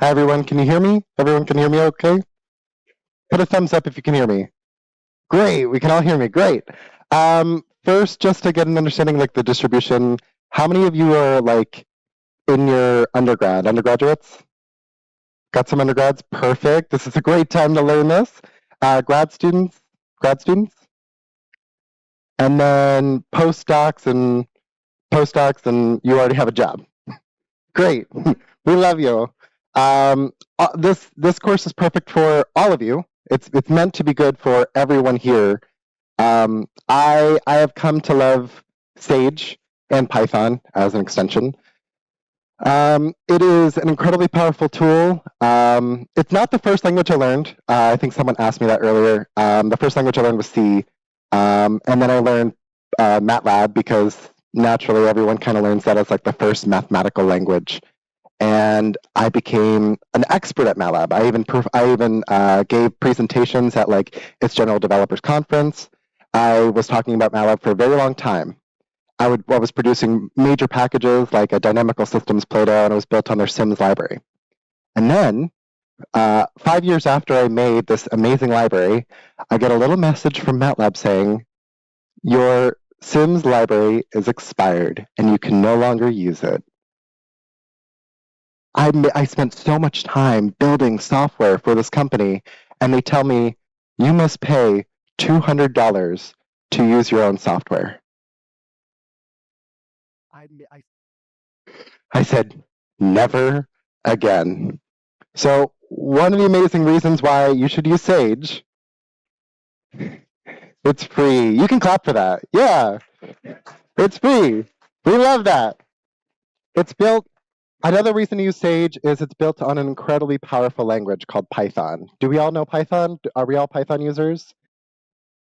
Hi everyone, can you hear me? Everyone can hear me okay? Put a thumbs up if you can hear me. Great, we can all hear me, great. First, just to get an understanding like the distribution, how many of you are like in your undergraduates? Got some undergrads? Perfect, this is a great time to learn this. Grad students? Grad students? And then postdocs and you already have a job. Great, we love you. This course is perfect for all of you. It's meant to be good for everyone here. I have come to love Sage and Python as an extension. It is an incredibly powerful tool. It's not the first language I learned. I think someone asked me that earlier. The first language I learned was C, and then I learned MATLAB because naturally everyone kind of learns that as like the first mathematical language. And I became an expert at MATLAB. I even gave presentations at like its General Developers Conference. I was talking about MATLAB for a very long time. I was producing major packages like a dynamical systems Plato, and it was built on their Sims library. And then 5 years after I made this amazing library, I get a little message from MATLAB saying, your Sims library is expired and you can no longer use it. I spent so much time building software for this company, and they tell me, you must pay $200 to use your own software. I said, never again. So one of the amazing reasons why you should use Sage, it's free. You can clap for that. Yeah, it's free. We love that. It's built. Another reason to use Sage is it's built on an incredibly powerful language called Python. Do we all know Python? Are we all Python users?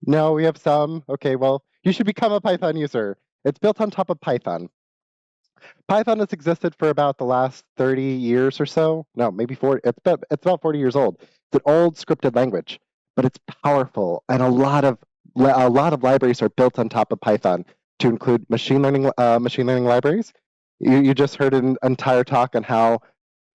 No, we have some. Okay, well, you should become a Python user. It's built on top of Python. Python has existed for about the last 30 years or so. No, maybe 40. It's about 40 years old. It's an old scripted language, but it's powerful, and a lot of libraries are built on top of Python to include machine learning libraries. You just heard an entire talk on how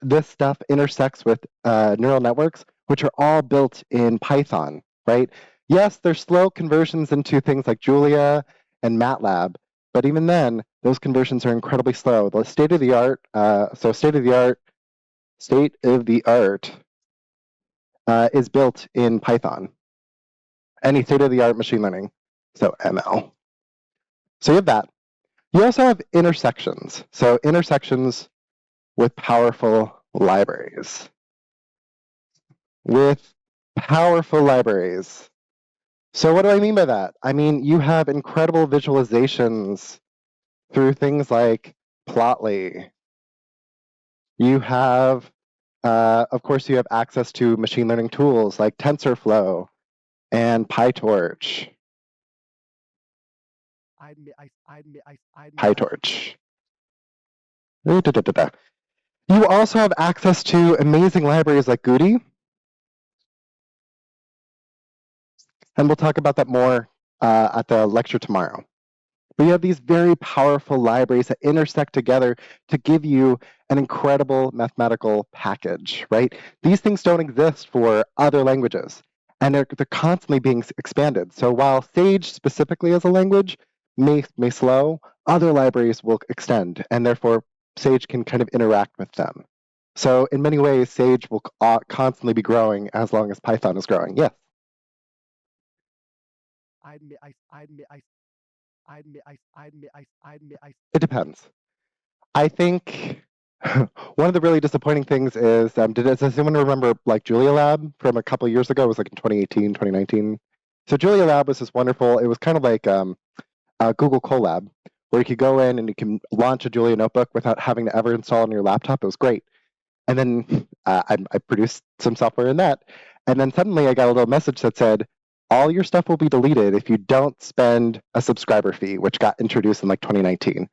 this stuff intersects with neural networks, which are all built in Python, right? Yes, there's slow conversions into things like Julia and MATLAB, but even then, those conversions are incredibly slow. The state of the art is built in Python. Any state of the art machine learning, so ML. So you have that. You also have intersections. So intersections with powerful libraries. So what do I mean by that? I mean, you have incredible visualizations through things like Plotly. You have, of course, you have access to machine learning tools like TensorFlow and PyTorch. You also have access to amazing libraries like Goody. And we'll talk about that more at the lecture tomorrow. But you have these very powerful libraries that intersect together to give you an incredible mathematical package, right? These things don't exist for other languages, and they're constantly being expanded. So while Sage specifically as a language may slow, other libraries will extend, and therefore Sage can kind of interact with them. So in many ways, Sage will constantly be growing as long as Python is growing. Yes? It depends. I think one of the really disappointing things is, does anyone remember like Julia Lab from a couple of years ago? It was like in 2018, 2019. So Julia Lab was this wonderful, it was kind of like Google Colab, where you could go in and you can launch a Julia notebook without having to ever install on your laptop. It was great. And then I produced some software in that. And then suddenly I got a little message that said, all your stuff will be deleted if you don't spend a subscriber fee, which got introduced in like 2019.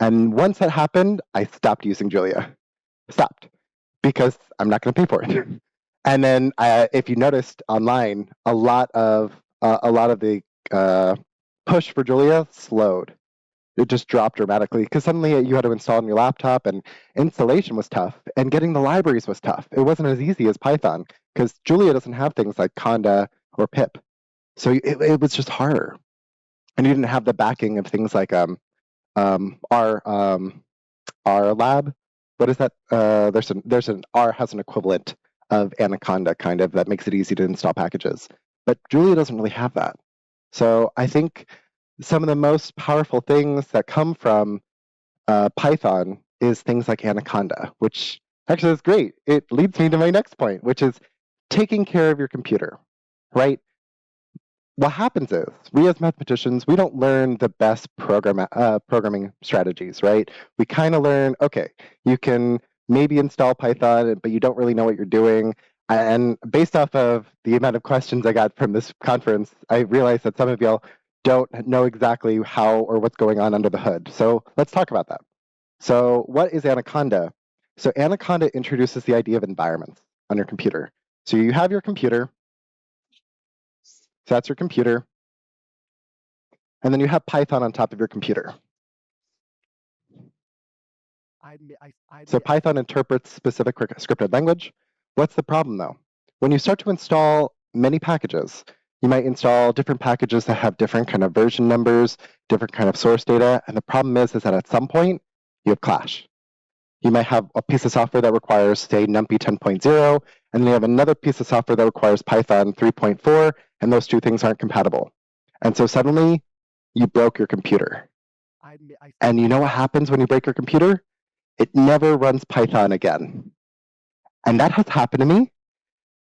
And once that happened, I stopped using Julia. Stopped. Because I'm not going to pay for it. And then if you noticed online, a lot of the push for Julia slowed. it just dropped dramatically because suddenly you had to install on your laptop, and installation was tough, and getting the libraries was tough. It wasn't as easy as Python because Julia doesn't have things like Conda or pip. So it was just harder. And you didn't have the backing of things like our lab. What is that? There's an R has an equivalent of Anaconda kind of that makes it easy to install packages. But Julia doesn't really have that. So I think some of the most powerful things that come from Python is things like Anaconda, which actually is great. It leads me to my next point, which is taking care of your computer, right? What happens is we as mathematicians, we don't learn the best programming strategies, right? We kind of learn, okay, you can maybe install Python, but you don't really know what you're doing. And based off of the amount of questions I got from this conference, I realized that some of y'all don't know exactly how or what's going on under the hood. So let's talk about that. So what is Anaconda? So Anaconda introduces the idea of environments on your computer. So you have your computer. So that's your computer. And then you have Python on top of your computer. So Python interprets specific scripted language. What's the problem, though? When you start to install many packages, you might install different packages that have different kind of version numbers, different kind of source data. And the problem is that at some point, you have clash. You might have a piece of software that requires, say, NumPy 10.0, and then you have another piece of software that requires Python 3.4, and those two things aren't compatible. And so suddenly, you broke your computer. And you know what happens when you break your computer? It never runs Python again. And that has happened to me.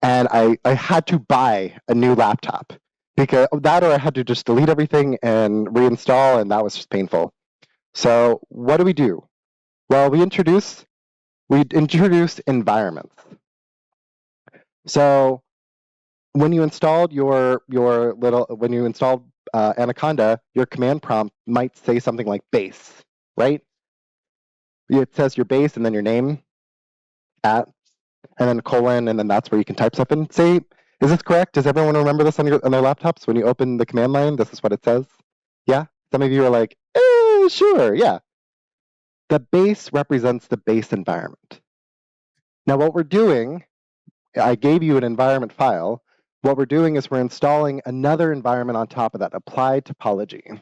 And I had to buy a new laptop. Because of that, or I had to just delete everything and reinstall, and that was just painful. So what do? Well, we introduced environments. So when you installed when you installed Anaconda, your command prompt might say something like base, right? It says your base and then your name, at, and then colon, and then that's where you can type stuff in. Say, is this correct? Does everyone remember this on their laptops? When you open the command line, this is what it says? Yeah? Some of you are like, sure, yeah. The base represents the base environment. Now what we're doing, I gave you an environment file. What we're doing is we're installing another environment on top of that, Applied Topology.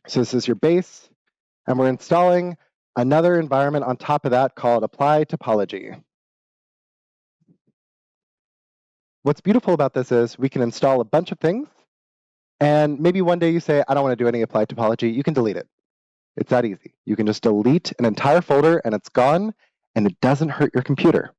So this is your base, and we're installing another environment on top of that called Applied Topology. What's beautiful about this is we can install a bunch of things, and maybe one day you say, I don't want to do any Applied Topology. You can delete it. It's that easy. You can just delete an entire folder, and it's gone, and it doesn't hurt your computer.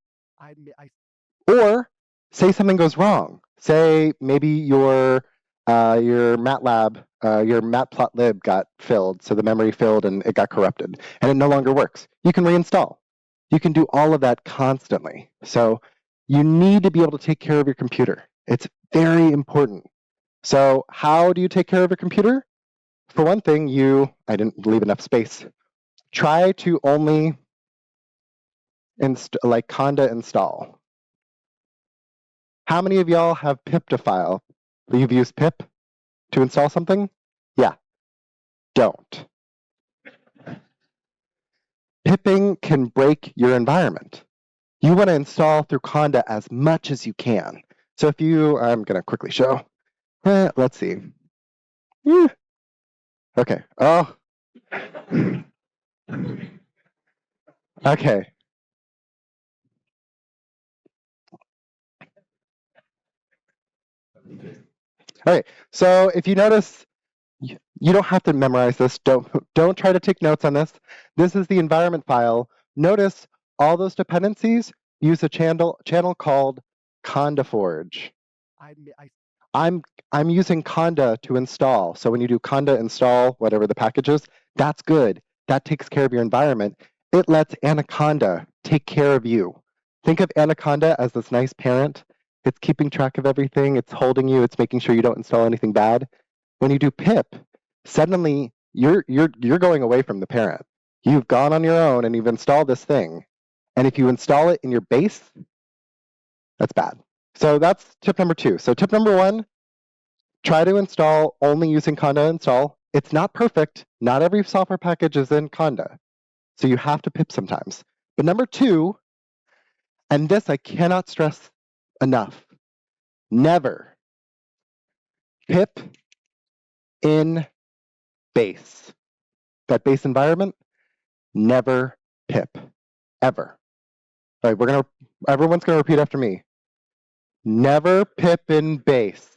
Or say something goes wrong. Say maybe your MATLAB, your matplotlib got filled, so the memory filled and it got corrupted, and it no longer works. You can reinstall. You can do all of that constantly. So you need to be able to take care of your computer. It's very important. So how do you take care of your computer? For one thing, I didn't leave enough space. Try to only like Conda install. How many of y'all have pipped a file? You've used pip to install something? Yeah. Don't. Pipping can break your environment. You want to install through Conda as much as you can. So if I'm going to quickly show. Let's see. Okay. Oh. Okay. All right. So if you notice, you don't have to memorize this. Don't try to take notes on this. This is the environment file. Notice all those dependencies use a channel called CondaForge. I'm using Conda to install. So when you do Conda install whatever the package is, that's good. That takes care of your environment. It lets Anaconda take care of you. Think of Anaconda as this nice parent. It's keeping track of everything. It's holding you. It's making sure you don't install anything bad. When you do pip, suddenly you're going away from the parent. You've gone on your own and you've installed this thing. And if you install it in your base, that's bad. So that's tip number 2. So tip number 1, Try to install only using Conda install. It's not perfect. Not every software package is in Conda. So you have to pip sometimes. But number 2, and this I cannot stress enough, never pip in base. That base environment, never pip, ever. All right, everyone's gonna repeat after me. Never pip in base.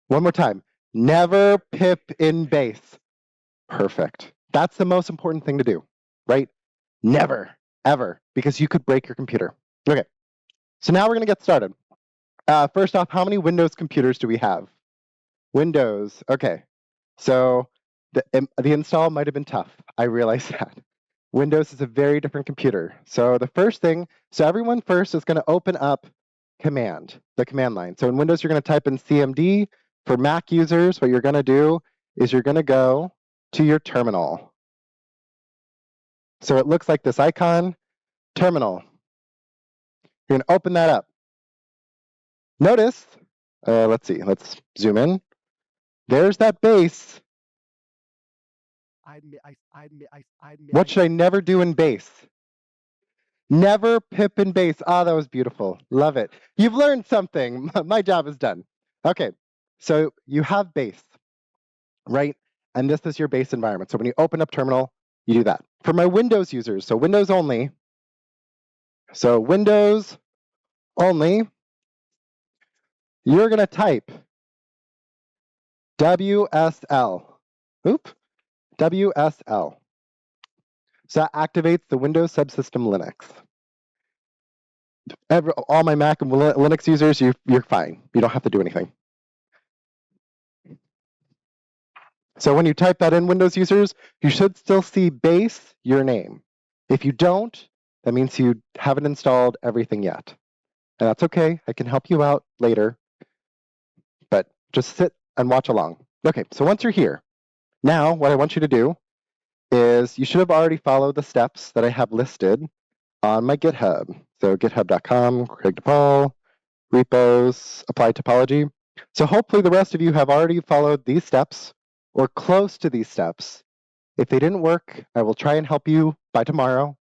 One more time. Never pip in base. Perfect. That's the most important thing to do, right? Never, ever, because you could break your computer. Okay, so now we're gonna get started. First off, how many Windows computers do we have? Windows, okay. So the install might have been tough. I realize that. Windows is a very different computer. So the first thing, so everyone first is gonna open up the command line. So in Windows, you're gonna type in CMD. For Mac users, what you're gonna do is you're gonna go to your terminal. So it looks like this icon, terminal. You're gonna open that up. Notice, let's see, let's zoom in. There's that base. What should I never do in base? Never pip in base. Ah, that was beautiful. Love it. You've learned something. My job is done. Okay, so you have base, right? And this is your base environment. So when you open up terminal, you do that. For my Windows users, so Windows only, you're gonna type WSL. WSL. So that activates the Windows Subsystem Linux. All my Mac and Linux users, you're fine. You don't have to do anything. So when you type that in, Windows users, you should still see base, your name. If you don't, that means you haven't installed everything yet. And that's okay. I can help you out later. But just sit and watch along. Okay, so once you're here, now what I want you to do is you should have already followed the steps that I have listed on my GitHub. So github.com, Greg DePaul, repos, Applied Topology. So hopefully the rest of you have already followed these steps or close to these steps. If they didn't work, I will try and help you by tomorrow.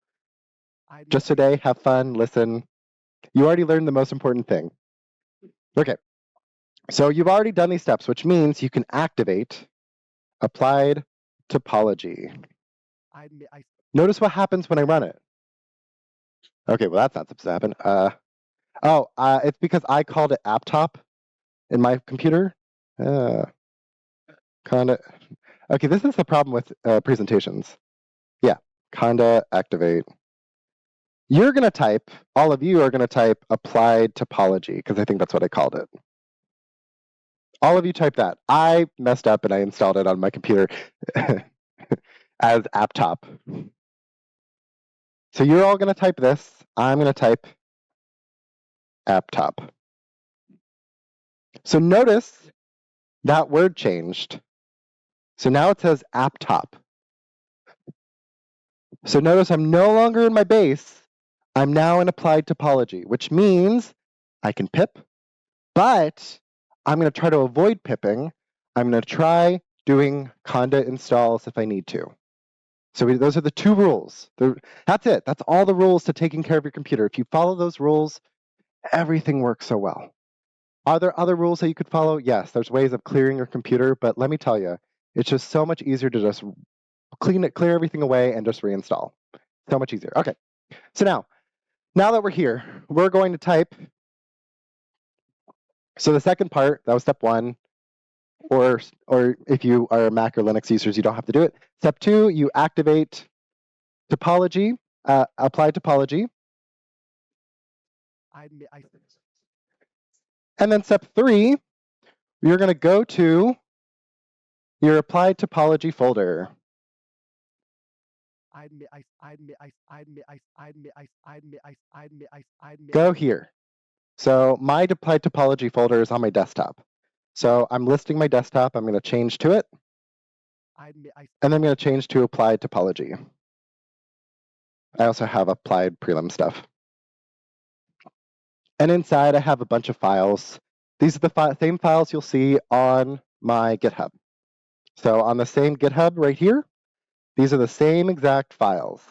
Just today, have fun, listen. You already learned the most important thing. Okay, so you've already done these steps, which means you can activate Applied Topology. Notice what happens when I run it. Okay, well, that's not supposed to happen. It's because I called it AppTop in my computer. Conda. Okay, this is the problem with presentations. Yeah, Conda activate. You're going to type, all of you are going to type Applied Topology, because I think that's what I called it. All of you type that. I messed up and I installed it on my computer as AppTop. So you're all going to type this. I'm going to type AppTop. So notice that word changed. So now it says AppTop. So notice I'm no longer in my base. I'm now in Applied Topology, which means I can pip, but I'm going to try to avoid pipping. I'm going to try doing Conda installs if I need to. So those are the 2 rules. That's it. That's all the rules to taking care of your computer. If you follow those rules, everything works so well. Are there other rules that you could follow? Yes, there's ways of clearing your computer, but let me tell you, it's just so much easier to just clear everything away and just reinstall. So much easier. Okay, so now that we're here, we're going to type. So the second part, that was step 1, or if you are Mac or Linux users, you don't have to do it. Step 2, you activate topology, Applied Topology. And then step 3, you're going to go to your Applied Topology folder. Go here. So my Applied Topology folder is on my desktop. So I'm listing my desktop. I'm going to change to it. And then I'm going to change to Applied Topology. I also have applied prelim stuff. And inside I have a bunch of files These are the same files you'll see on my GitHub. So on the same GitHub right here, these are the same exact files.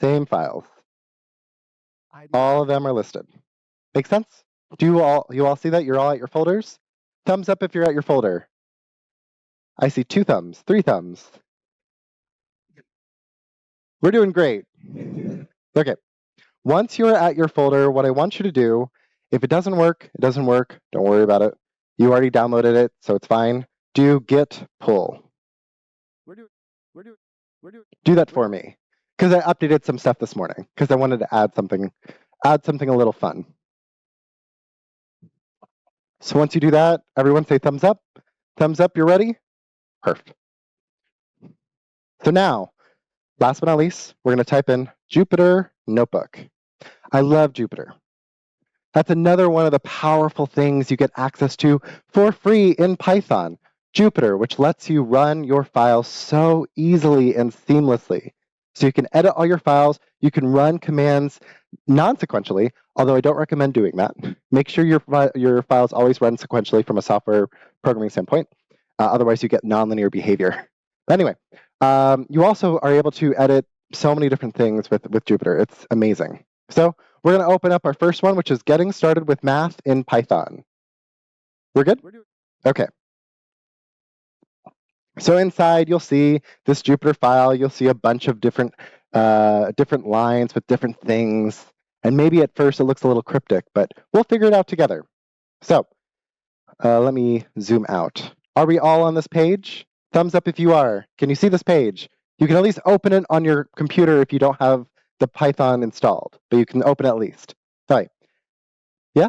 Same files. All of them are listed. Make sense? Do you all see that? You're all at your folders? Thumbs up if you're at your folder. I see 2 thumbs, 3 thumbs. We're doing great. Okay. Once you're at your folder, what I want you to do, if it doesn't work, it doesn't work. Don't worry about it. You already downloaded it, so it's fine. Do git pull. Do that for me, because I updated some stuff this morning, because I wanted to add something a little fun. So once you do that, everyone say thumbs up. Thumbs up, you're ready? Perfect. So now, last but not least, we're going to type in Jupyter Notebook. I love Jupyter. That's another one of the powerful things you get access to for free in Python. Jupyter, which lets you run your files so easily and seamlessly. So you can edit all your files, you can run commands non-sequentially, although I don't recommend doing that. Make sure your files always run sequentially from a software programming standpoint. Otherwise, you get nonlinear behavior. But anyway, you also are able to edit so many different things with Jupyter. It's amazing. So we're going to open up our first one, which is getting started with math in Python. We're good? Okay. So inside, you'll see this Jupyter file. You'll see a bunch of different lines with different things. And maybe at first it looks a little cryptic, but we'll figure it out together. So let me zoom out. Are we all on this page? Thumbs up if you are. Can you see this page? You can at least open it on your computer if you don't have the Python installed, but you can open it at least. Sorry. Yeah?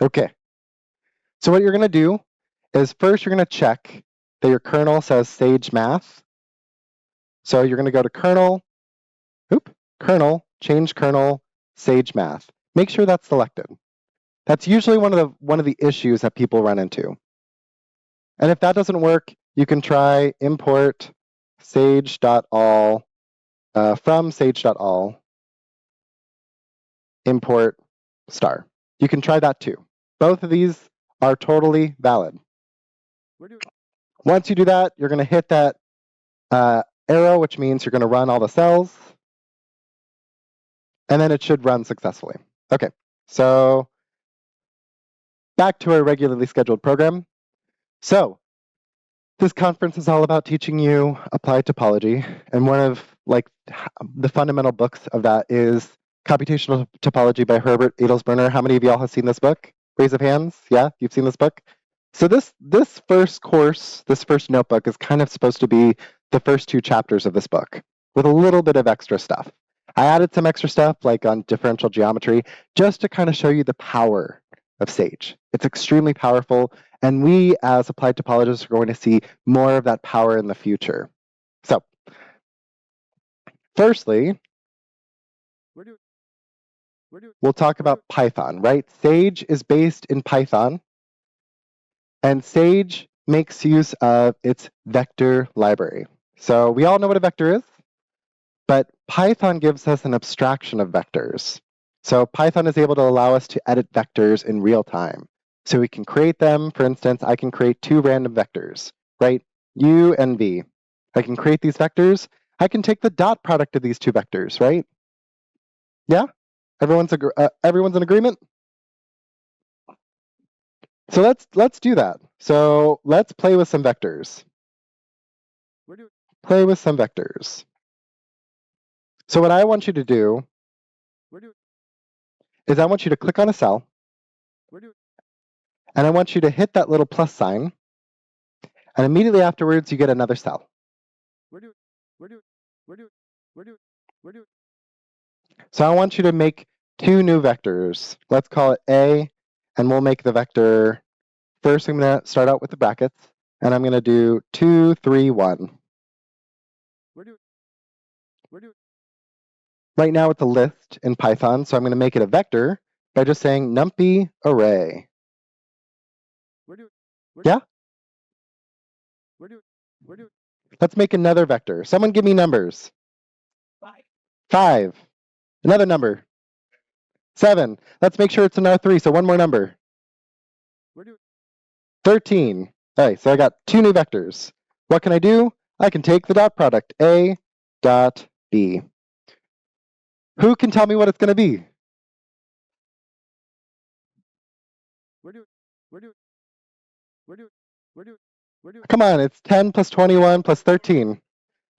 Okay. So what you're going to do is first you're going to check that your kernel says Sage Math. So you're going to go to kernel, change kernel, Sage Math. Make sure that's selected. That's usually one of the issues that people run into. And if that doesn't work, you can try import sage.all from sage.all import star. You can try that too. Both of these are totally valid. Once you do that, you're going to hit that arrow, which means you're going to run all the cells. And then it should run successfully. Okay, so back to our regularly scheduled program. So this conference is all about teaching you applied topology. And one of the fundamental books of that is Computational Topology by Herbert Adelsberner. How many of y'all have seen this book? Raise of hands. Yeah, you've seen this book? So this first course, this first notebook is kind of supposed to be the first 2 chapters of this book with a little bit of extra stuff. I added some extra stuff like on differential geometry just to kind of show you the power of Sage. It's extremely powerful, and we as applied topologists are going to see more of that power in the future. So firstly, we'll talk about Python, right? Sage is based in Python, and Sage makes use of its vector library. So we all know what a vector is, but Python gives us an abstraction of vectors. So Python is able to allow us to edit vectors in real time. So we can create them. For instance, I can create 2 random vectors, right? U and V. I can create these vectors. I can take the dot product of these 2 vectors, right? Yeah? Everyone's in agreement? So let's do that. So let's play with some vectors. Play with some vectors. So what I want you to do is I want you to click on a cell, and I want you to hit that little plus sign, and immediately afterwards you get another cell. So I want you to make 2 new vectors. Let's call it A, and we'll make the vector, first I'm going to start out with the brackets, and I'm going to do 2, 3, 1. Right now it's a list in Python, so I'm going to make it a vector by just saying numpy array. Yeah? Let's make another vector. Someone give me numbers. 5. Another number. 7. Let's make sure it's another 3, so one more number. 13. All right, so I got 2 new vectors. What can I do? I can take the dot product, A dot B. Who can tell me what it's going to be? Come on, it's 10 plus 21 plus 13.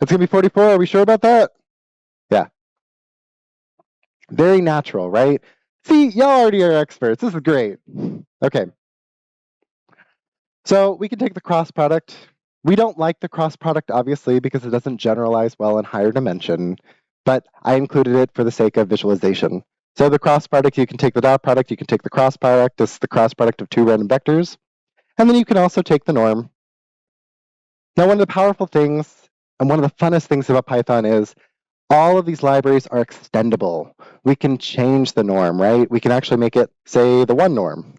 It's going to be 44. Are we sure about that? Yeah. Very natural, right? See, y'all already are experts. This is great. Okay. So we can take the cross product. We don't like the cross product, obviously, because it doesn't generalize well in higher dimension, but I included it for the sake of visualization. So the cross product, you can take the dot product, you can take the cross product. This is the cross product of 2 random vectors. And then you can also take the norm. Now, one of the powerful things and one of the funnest things about Python is all of these libraries are extendable. We can change the norm, right? We can actually make it, say, the 1 norm.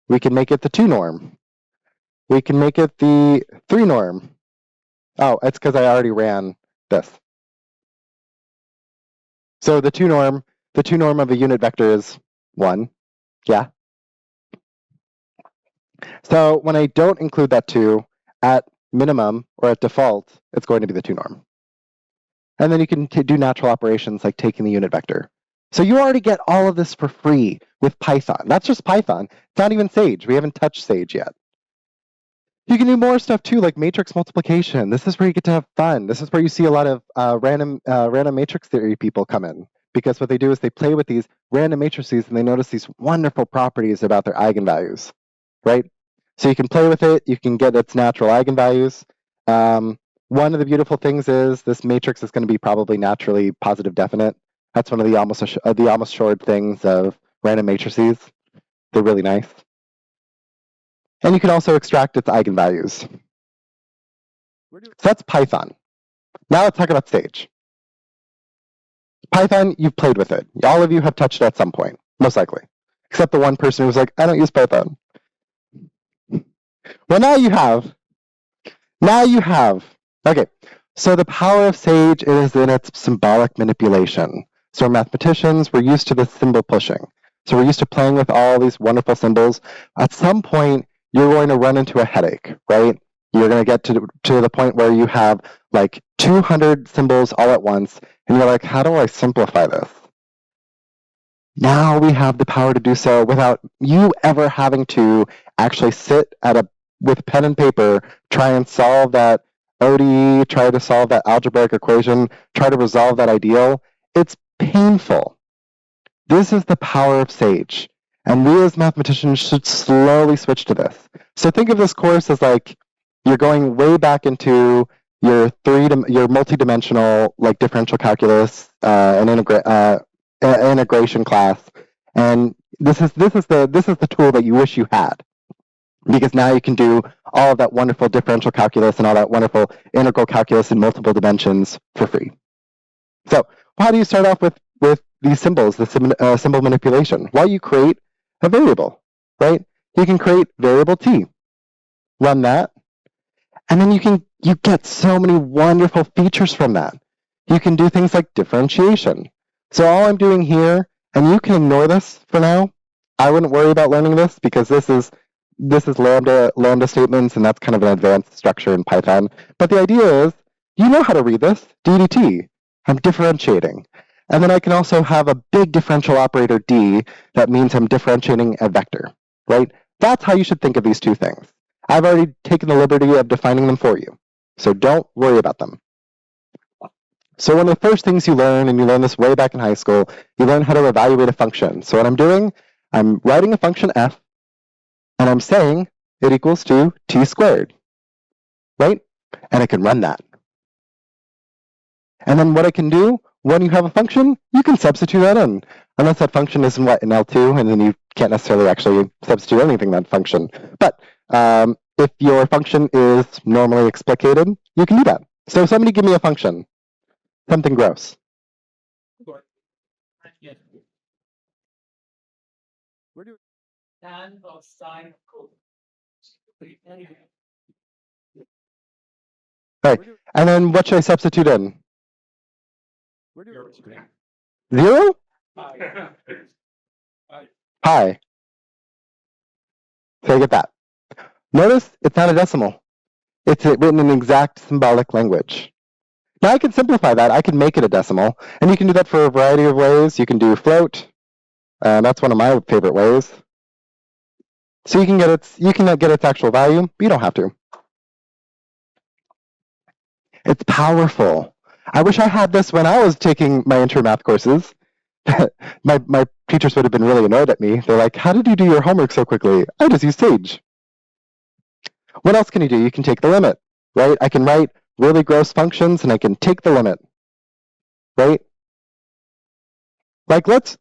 We can make it the 2 norm. We can make it the 3 norm. Oh, it's because I already ran this. So the 2 norm of a unit vector is 1. Yeah. So when I don't include that 2, at minimum or at default, it's going to be the 2 norm. And then you can do natural operations like taking the unit vector. So you already get all of this for free with Python. That's just Python. It's not even Sage. We haven't touched Sage yet. You can do more stuff too, like matrix multiplication. This is where you get to have fun. This is where you see a lot of random matrix theory people come in, because what they do is they play with these random matrices and they notice these wonderful properties about their eigenvalues, right? So you can play with it. You can get its natural eigenvalues. One of the beautiful things is this matrix is going to be probably naturally positive definite. That's one of the almost assured things of random matrices. They're really nice. And you can also extract its eigenvalues. So that's Python. Now let's talk about Sage. Python, you've played with it. All of you have touched it at some point, most likely. Except the one person who's like, I don't use Python. Well, now you have. Now you have. Okay, so the power of Sage is in its symbolic manipulation. So mathematicians, we're used to this symbol pushing. So we're used to playing with all these wonderful symbols. At some point, you're going to run into a headache, right? You're going to get to the point where you have like 200 symbols all at once, and you're like, how do I simplify this? Now we have the power to do so without you ever having to actually sit with pen and paper, try and solve that ODE, try to solve that algebraic equation, try to resolve that ideal. It's painful. This is the power of Sage. And we as mathematicians should slowly switch to this. So think of this course as like you're going way back into your multidimensional like differential calculus and integration class, and this is the tool that you wish you had, because now you can do all of that wonderful differential calculus and all that wonderful integral calculus in multiple dimensions for free. So how do you start off with these symbols, the symbol manipulation? Well, you create a variable, right? You can create variable t, run that, and then you get so many wonderful features from that. You can do things like differentiation. So all I'm doing here, and you can ignore this for now. I wouldn't worry about learning this because this is lambda statements, and that's kind of an advanced structure in Python. But the idea is, you know how to read this, dt. I'm differentiating. And then I can also have a big differential operator d that means I'm differentiating a vector, right? That's how you should think of these two things. I've already taken the liberty of defining them for you, so don't worry about them. So one of the first things you learn, and you learn this way back in high school, you learn how to evaluate a function. So what I'm doing, I'm writing a function f, and I'm saying it equals to t squared, right? And I can run that. And then what I can do, when you have a function, you can substitute that in. Unless that function is in L2, and then you can't necessarily actually substitute anything in that function. But if your function is normally explicated, you can do that. So somebody give me a function, something gross. Tan or sine. Right. And then what should I substitute in? 0? Pi. So I get that. Notice it's not a decimal. It's written in exact symbolic language. Now I can simplify that. I can make it a decimal. And you can do that for a variety of ways. You can do float. That's one of my favorite ways. So you can get its actual value, but you don't have to. It's powerful. I wish I had this when I was taking my intro math courses. my teachers would have been really annoyed at me. They're like, how did you do your homework so quickly? I just used Sage. What else can you do? You can take the limit, right? I can write really gross functions and I can take the limit, right? Like let's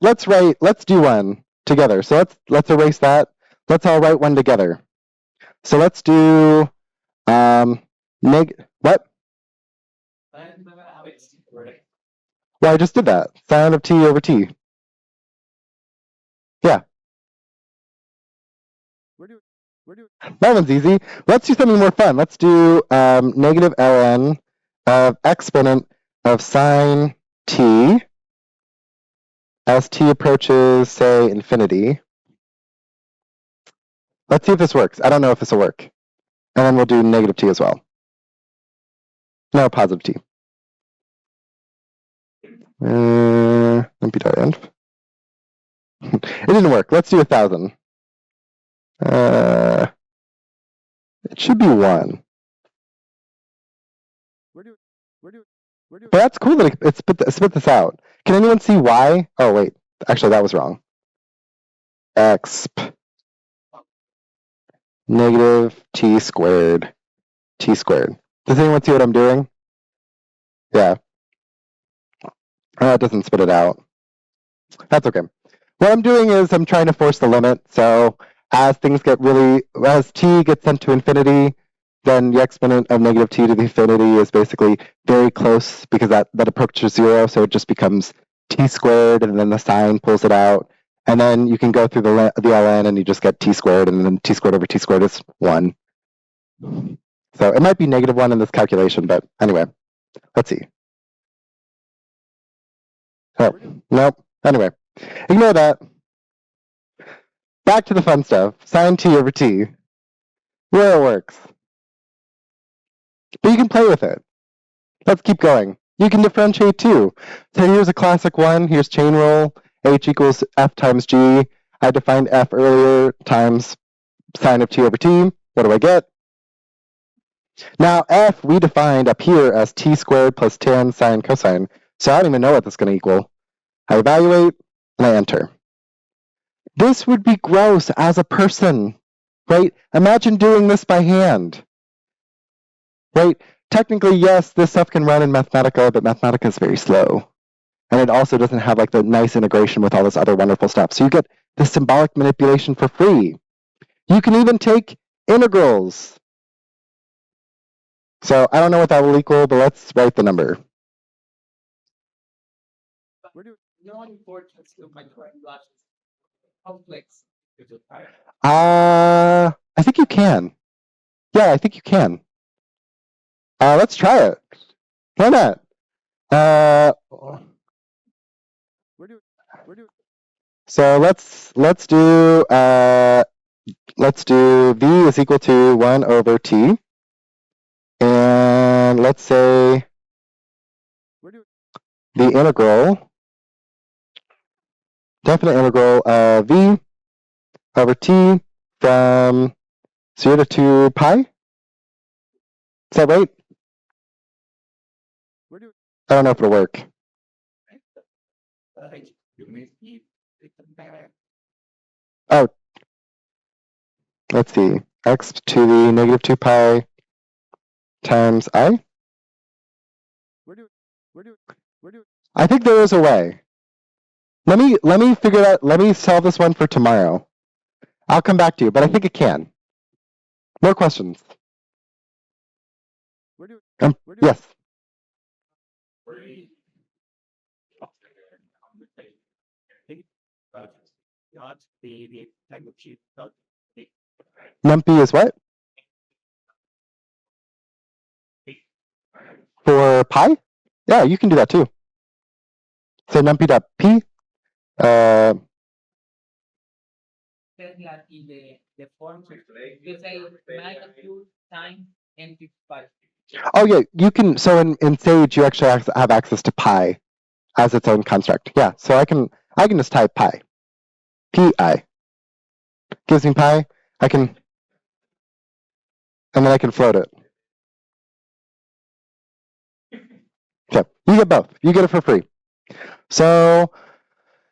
do one together. So let's erase that. Let's all write one together. So let's do what? Well, I just did that. Sine of t over t. Yeah. That one's easy. Let's do something more fun. Let's do negative ln of exponent of sine t as t approaches, say, infinity. Let's see if this works. I don't know if this will work. And then we'll do negative t as well. No, positive t. Np.env. It didn't work. Let's do 1,000. It should be 1. But that's cool that it spit this out. Can anyone see why? Oh, wait. Actually, that was wrong. Exp negative t squared. T squared. Does anyone see what I'm doing? Yeah. It doesn't spit it out. That's okay. What I'm doing is I'm trying to force the limit. So as t gets sent to infinity, then the exponent of negative t to the infinity is basically very close because that approaches 0. So it just becomes t squared, and then the sign pulls it out. And then you can go through the ln and you just get t squared, and then t squared over t squared is 1. So it might be -1 in this calculation, but anyway, let's see. Oh, nope. Anyway, ignore that. Back to the fun stuff. Sine t over t. Where it works. But you can play with it. Let's keep going. You can differentiate too. So here's a classic one. Here's chain rule. H equals f times g. I defined f earlier times sine of t over t. What do I get? Now f we defined up here as t squared plus tan sine cosine. So I don't even know what this is going to equal. I evaluate and I enter. This would be gross as a person, right? Imagine doing this by hand, right? Technically, yes, this stuff can run in Mathematica, but Mathematica is very slow. And it also doesn't have like the nice integration with all this other wonderful stuff. So you get the symbolic manipulation for free. You can even take integrals. So I don't know what that will equal, but let's write the number. I think you can. Yeah, I think you can. Let's try it. Why not? So let's do v is equal to 1 over t, and let's say the integral, definite integral of v over t from 0 to 2 pi. Is that right? I don't know if it'll work. Oh, let's see. X to the negative 2 pi times I. I think there is a way. Let me figure it out. Let me solve this one for tomorrow. I'll come back to you, but I think it can. More questions? Yes. NumPy is what? For pi? Yeah, you can do that too. So numpy.p, oh yeah, you can, so in Sage, you actually have access to pi as its own construct. Yeah, so I can just type pi, pi, gives me pi, and then I can float it. Okay, you get both. You get it for free. So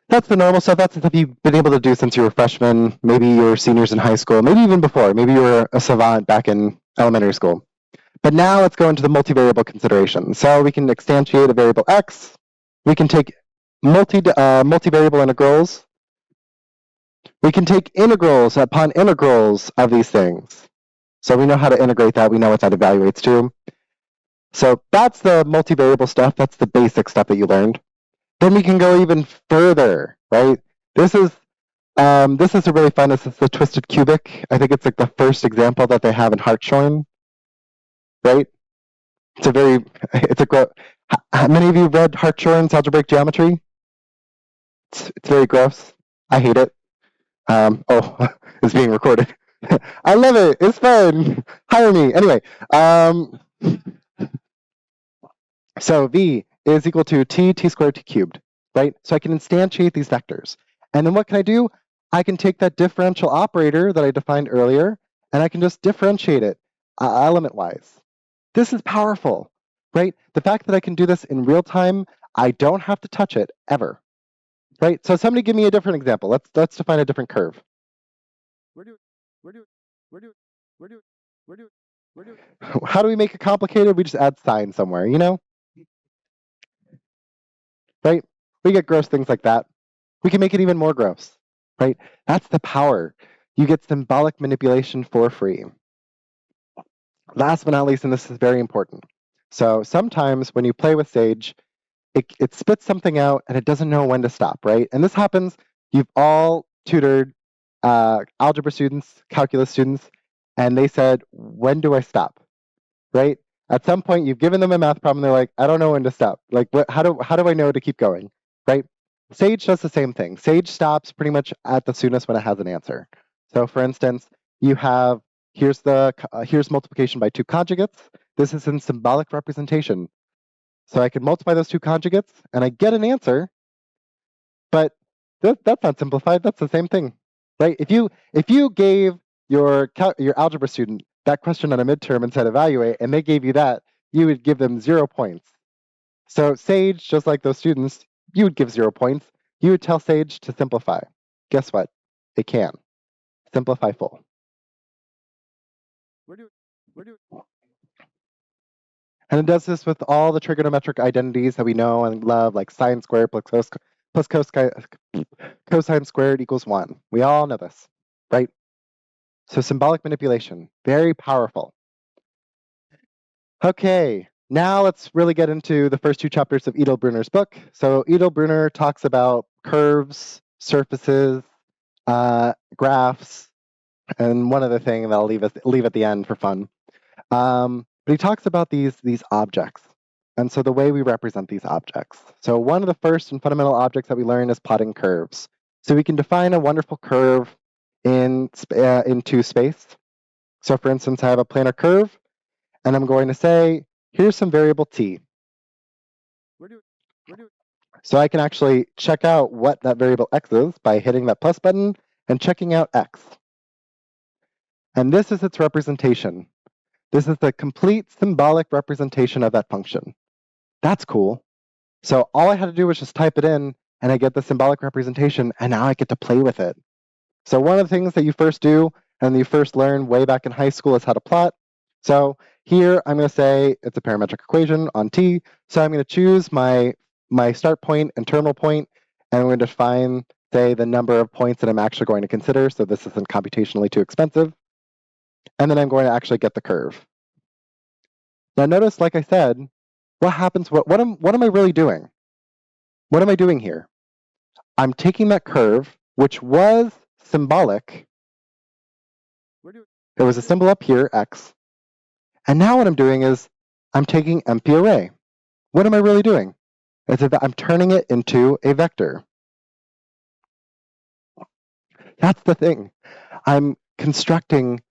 that's the normal stuff. That's the stuff you've been able to do since you were freshmen. Maybe you were seniors in high school. Maybe even before. Maybe you were a savant back in elementary school. But now let's go into the multivariable consideration. So we can instantiate a variable x. We can take multivariable integrals. We can take integrals upon integrals of these things. So we know how to integrate that. We know what that evaluates to. So that's the multivariable stuff. That's the basic stuff that you learned. Then we can go even further, right? This is a really fun. This is the twisted cubic. I think it's like the first example that they have in Hartshorne, right? How many of you read Hartshorne's algebraic geometry? It's very gross. I hate it. It's being recorded. I love it. It's fun. Hire me. Anyway, so V is equal to t squared t cubed, right? So I can instantiate these vectors. And then what can I do? I can take that differential operator that I defined earlier, and I can just differentiate it element-wise. This is powerful, right? The fact that I can do this in real time, I don't have to touch it ever, right? So somebody give me a different example. Let's define a different curve. How do we make it complicated? We just add sign somewhere, you know? Right? We get gross things like that. We can make it even more gross, right? That's the power. You get symbolic manipulation for free. Last but not least, and this is very important. So sometimes when you play with Sage, it spits something out and it doesn't know when to stop, right? And this happens, you've all tutored algebra students, calculus students, and they said, when do I stop, right? At some point, you've given them a math problem, they're like, I don't know when to stop. Like, how do I know to keep going, right? Sage does the same thing. Sage stops pretty much at the soonest when it has an answer. So for instance, you have, here's multiplication by two conjugates. This is in symbolic representation. So I can multiply those two conjugates and I get an answer, but that's not simplified. That's the same thing, right? If you gave your algebra student that question on a midterm and said evaluate, and they gave you that, you would give them 0 points. So Sage, just like those students, you would give 0 points. You would tell Sage to simplify. Guess what? It can. Simplify full. And it does this with all the trigonometric identities that we know and love, like sine squared plus cosine squared equals 1. We all know this, right? So symbolic manipulation, very powerful. Okay, now let's really get into the first two chapters of Edelbrunner's book. So Edelbrunner talks about curves, surfaces, graphs, and one other thing that I'll leave at the end for fun. But he talks about these objects, and so the way we represent these objects. So one of the first and fundamental objects that we learn is plotting curves. So we can define a wonderful curve into space. So for instance, I have a planar curve, and I'm going to say, here's some variable t. So I can actually check out what that variable x is by hitting that plus button and checking out x. And this is its representation. This is the complete symbolic representation of that function. That's cool. So all I had to do was just type it in, and I get the symbolic representation, and now I get to play with it. So one of the things that you first do and you first learn way back in high school is how to plot. So here I'm going to say it's a parametric equation on t. So I'm going to choose my start point and terminal point, and I'm going to define, say, the number of points that I'm actually going to consider. So this isn't computationally too expensive. And then I'm going to actually get the curve. Now notice, like I said, what happens? What am I really doing? What am I doing here? I'm taking that curve, which was symbolic. There was a symbol up here, x. And now what I'm doing is I'm taking empty array. What am I really doing? I'm turning it into a vector. That's the thing. I'm constructing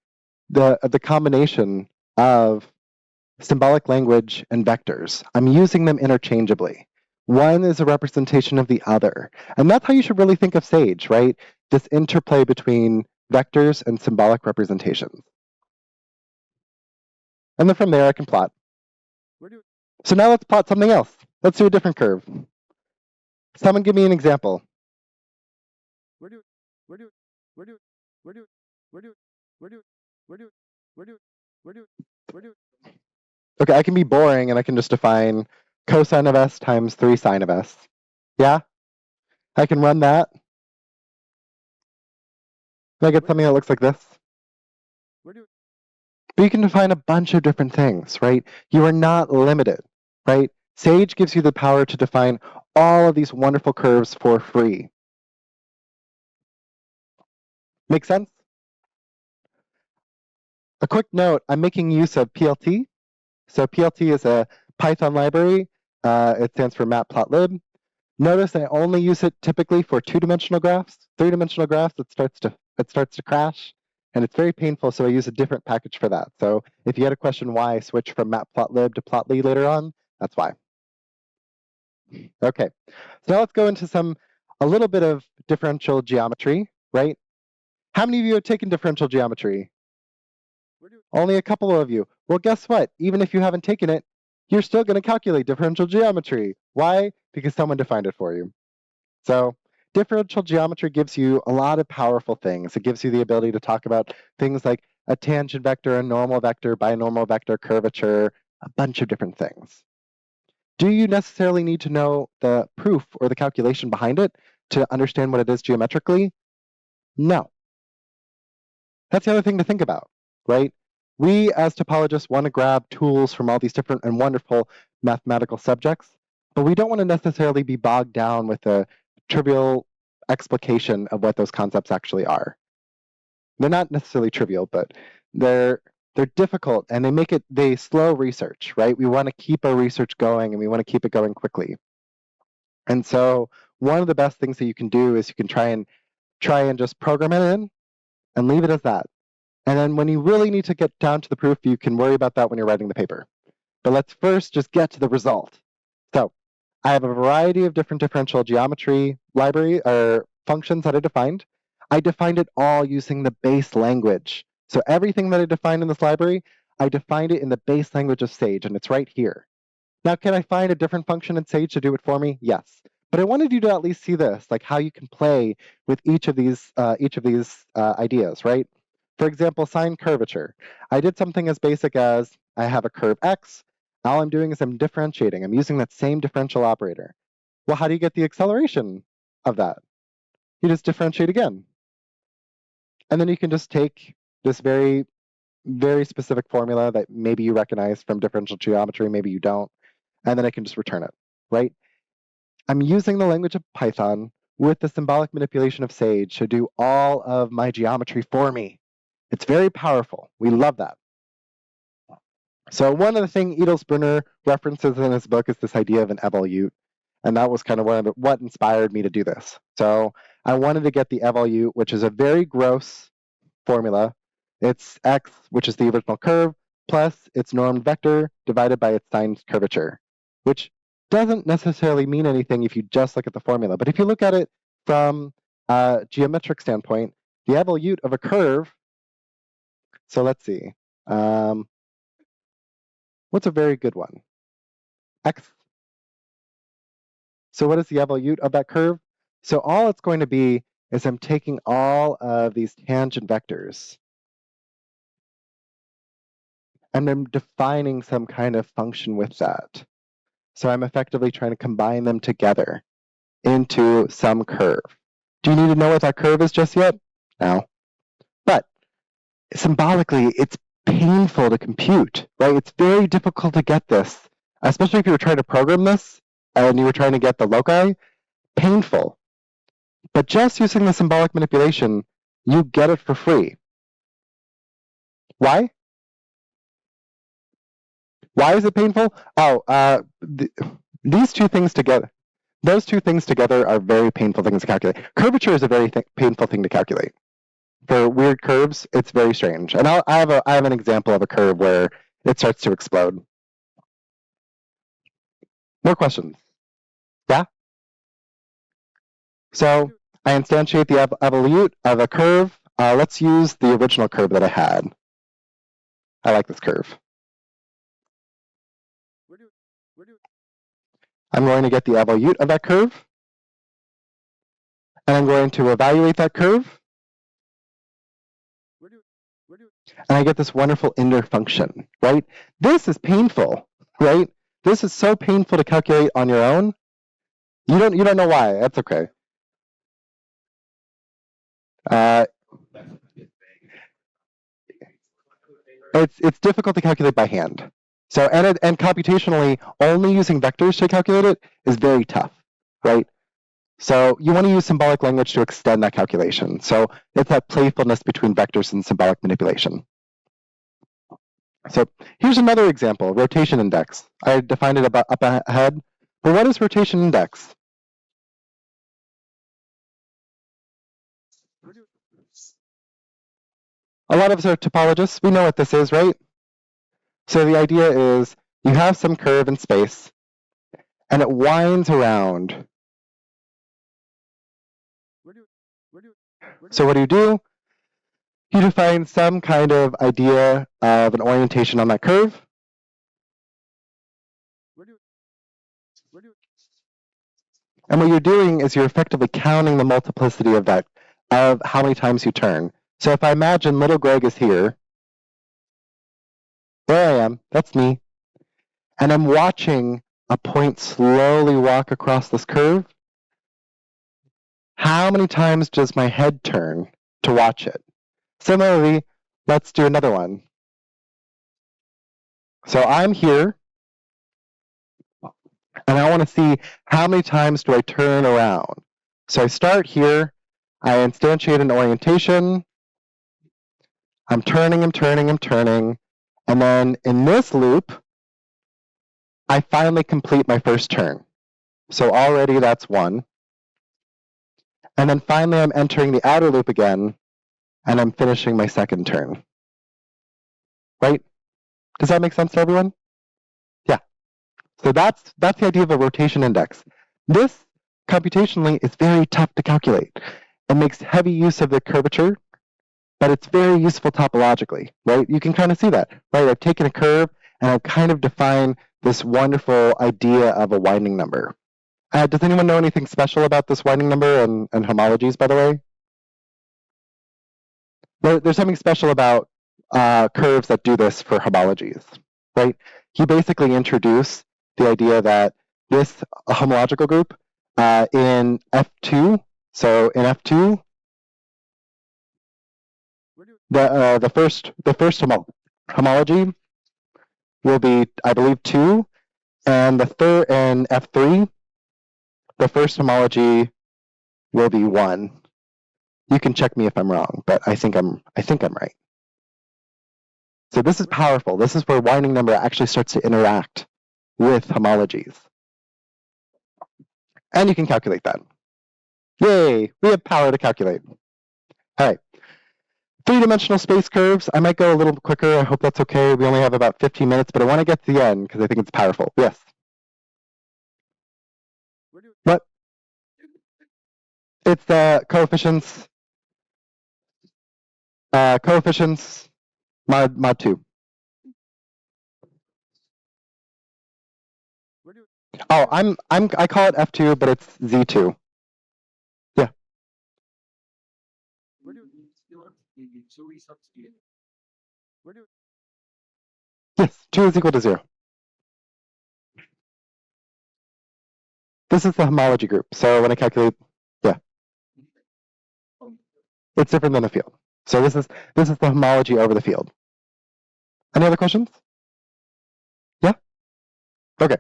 the combination of symbolic language and vectors. I'm using them interchangeably. One is a representation of the other. And that's how you should really think of SAGE, right? This interplay between vectors and symbolic representations. And then from there, I can plot. So now let's plot something else. Let's do a different curve. Someone give me an example. Okay, I can be boring and I can just define cosine of s times 3 sine of s. Yeah? I can run that. And I get something that looks like this. But you can define a bunch of different things, right? You are not limited, right? SAGE gives you the power to define all of these wonderful curves for free. Make sense? A quick note, I'm making use of PLT. So PLT is a Python library. It stands for matplotlib. Notice I only use it typically for 2-dimensional graphs. 3-dimensional graphs, it starts to crash, and it's very painful, so I use a different package for that. So if you had a question why I switch from matplotlib to plotly later on, that's why. Okay, so now let's go into a little bit of differential geometry, right? How many of you have taken differential geometry? Only a couple of you. Well, guess what? Even if you haven't taken it, you're still going to calculate differential geometry. Why? Because someone defined it for you. So differential geometry gives you a lot of powerful things. It gives you the ability to talk about things like a tangent vector, a normal vector, binormal vector, curvature, a bunch of different things. Do you necessarily need to know the proof or the calculation behind it to understand what it is geometrically? No. That's the other thing to think about, right? We as topologists want to grab tools from all these different and wonderful mathematical subjects, but we don't want to necessarily be bogged down with the trivial explication of what those concepts actually are. They're not necessarily trivial, but they're difficult, and they slow research, right? We want to keep our research going, and we want to keep it going quickly. And so one of the best things that you can do is you can try and just program it in and leave it as that. And then when you really need to get down to the proof, you can worry about that when you're writing the paper. But let's first just get to the result. So I have a variety of different differential geometry library or functions that I defined. I defined it all using the base language. So everything that I defined in this library, I defined it in the base language of SAGE, and it's right here. Now, can I find a different function in SAGE to do it for me? Yes. But I wanted you to at least see this, like how you can play with each of these ideas, right? For example, sine curvature. I did something as basic as I have a curve x. All I'm doing is I'm differentiating. I'm using that same differential operator. Well, how do you get the acceleration of that? You just differentiate again. And then you can just take this very, very specific formula that maybe you recognize from differential geometry, maybe you don't, and then I can just return it, right? I'm using the language of Python with the symbolic manipulation of SAGE to do all of my geometry for me. It's very powerful. We love that. So one of the things Edelsbrunner references in his book is this idea of an evolute, and that was kind of what inspired me to do this. So I wanted to get the evolute, which is a very gross formula. It's x, which is the original curve, plus its normed vector divided by its sine curvature, which doesn't necessarily mean anything if you just look at the formula. But if you look at it from a geometric standpoint, the evolute of a curve, so let's see. What's a very good one? X. So what is the evolute of that curve? So all it's going to be is I'm taking all of these tangent vectors and I'm defining some kind of function with that. So I'm effectively trying to combine them together into some curve. Do you need to know what that curve is just yet? No. But symbolically, it's painful to compute, right? It's very difficult to get this, especially if you were trying to program this and you were trying to get the loci, painful. But just using the symbolic manipulation, you get it for free. Why? Why is it painful? Oh, those two things together are very painful things to calculate. Curvature is a very painful thing to calculate. For weird curves, it's very strange. And I have an example of a curve where it starts to explode. More questions? Yeah? So I instantiate the evolute of a curve. Let's use the original curve that I had. I like this curve. I'm going to get the evolute of that curve. And I'm going to evaluate that curve. And I get this wonderful inner function, right? This is painful, right? This is so painful to calculate on your own. You don't know why. That's okay. It's difficult to calculate by hand. So and computationally, only using vectors to calculate it is very tough, right? So you want to use symbolic language to extend that calculation. So it's that playfulness between vectors and symbolic manipulation. So here's another example, rotation index. I defined it up ahead. But what is rotation index? A lot of us are topologists. We know what this is, right? So the idea is you have some curve in space, and it winds around. So what do? You define some kind of idea of an orientation on that curve. And what you're doing is you're effectively counting the multiplicity of that, of how many times you turn. So if I imagine little Greg is here, there I am, that's me, and I'm watching a point slowly walk across this curve, how many times does my head turn to watch it? Similarly, let's do another one. So I'm here, and I want to see how many times do I turn around. So I start here, I instantiate an orientation, I'm turning, and then in this loop, I finally complete my first turn. So already that's one. And then finally I'm entering the outer loop again, and I'm finishing my second turn. Right? Does that make sense to everyone? Yeah. So that's the idea of a rotation index. This, computationally, is very tough to calculate. It makes heavy use of the curvature, but it's very useful topologically, right? You can kind of see that, right? I've taken a curve, and I've kind of defined this wonderful idea of a winding number. Does anyone know anything special about this winding number and homologies, by the way? There's something special about curves that do this for homologies, right? He basically introduced the idea that this homological group in F2, so in F2, the first homology will be, I believe, 2, and the third in F3, the first homology will be 1. You can check me if I'm wrong, but I think I'm right. So this is powerful. This is where winding number actually starts to interact with homologies. And you can calculate that. Yay, we have power to calculate. All right. 3-dimensional space curves. I might go a little quicker. I hope that's okay. We only have about 15 minutes, but I want to get to the end because I think it's powerful. Yes? What? It's the coefficients. Coefficients mod 2. Oh, I call it F2, but it's Z2. Yeah. Yes, 2 is equal to 0. This is the homology group. So when I calculate, yeah, it's different than the field. So this is the homology over the field. Any other questions? Yeah? Okay.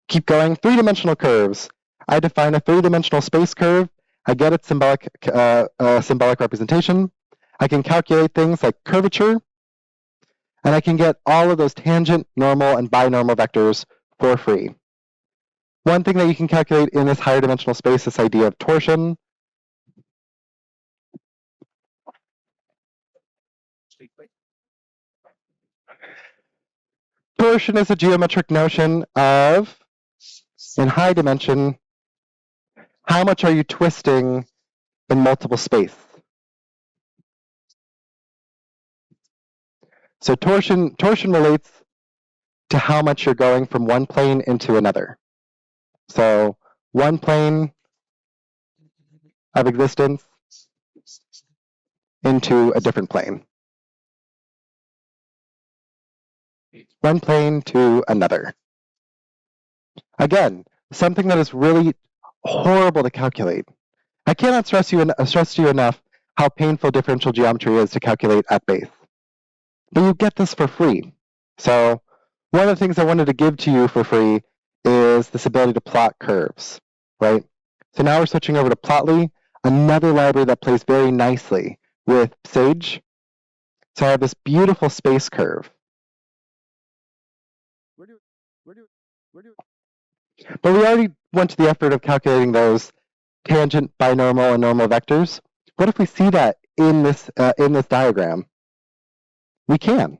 Keep going. 3-dimensional curves. I define a 3-dimensional space curve. I get its symbolic representation. I can calculate things like curvature, and I can get all of those tangent, normal, and binormal vectors for free. One thing that you can calculate in this higher dimensional space, this idea of torsion. Torsion is a geometric notion of, in high dimension, how much are you twisting in multiple space? So torsion relates to how much you're going from one plane into another. So one plane of existence into a different plane. One plane to another. Again, something that is really horrible to calculate. I cannot stress to you enough how painful differential geometry is to calculate at base. But you get this for free. So one of the things I wanted to give to you for free is this ability to plot curves, right? So now we're switching over to Plotly, another library that plays very nicely with Sage. So I have this beautiful space curve. But we already went to the effort of calculating those tangent, binormal, and normal vectors. What if we see that in this diagram? We can.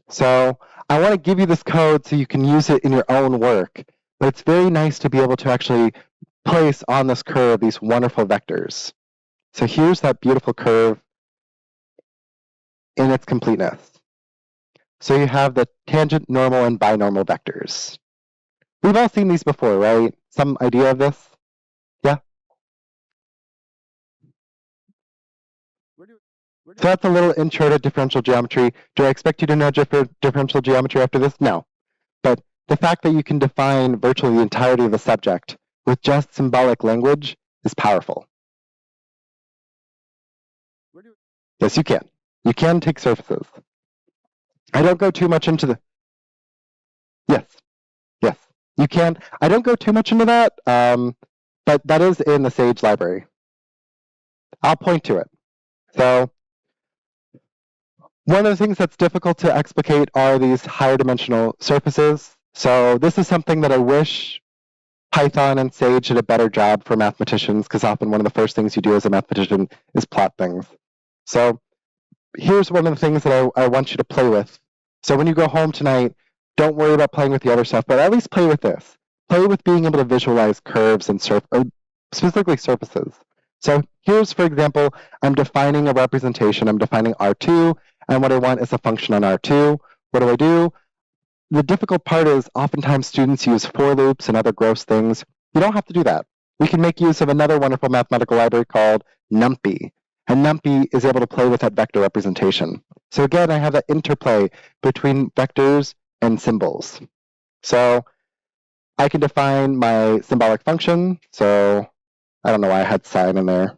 So I want to give you this code so you can use it in your own work. But it's very nice to be able to actually place on this curve these wonderful vectors. So here's that beautiful curve in its completeness. So you have the tangent, normal, and binormal vectors. We've all seen these before, right? Some idea of this? Yeah? So that's a little intro to differential geometry. Do I expect you to know differential geometry after this? No. But the fact that you can define virtually the entirety of a subject with just symbolic language is powerful. Yes, you can. You can take surfaces. I don't go too much into the... Yes. Yes. You can. I don't go too much into that, but that is in the Sage library. I'll point to it. So one of the things that's difficult to explicate are these higher dimensional surfaces. So this is something that I wish Python and Sage did a better job for mathematicians, because often one of the first things you do as a mathematician is plot things. So here's one of the things that I want you to play with. So when you go home tonight, don't worry about playing with the other stuff, but at least play with this. Play with being able to visualize curves and specifically surfaces. So here's, for example, I'm defining a representation. I'm defining R2, and what I want is a function on R2. What do? The difficult part is oftentimes students use for loops and other gross things. You don't have to do that. We can make use of another wonderful mathematical library called NumPy. And NumPy is able to play with that vector representation. So again, I have that interplay between vectors and symbols. So I can define my symbolic function. So I don't know why I had sine in there.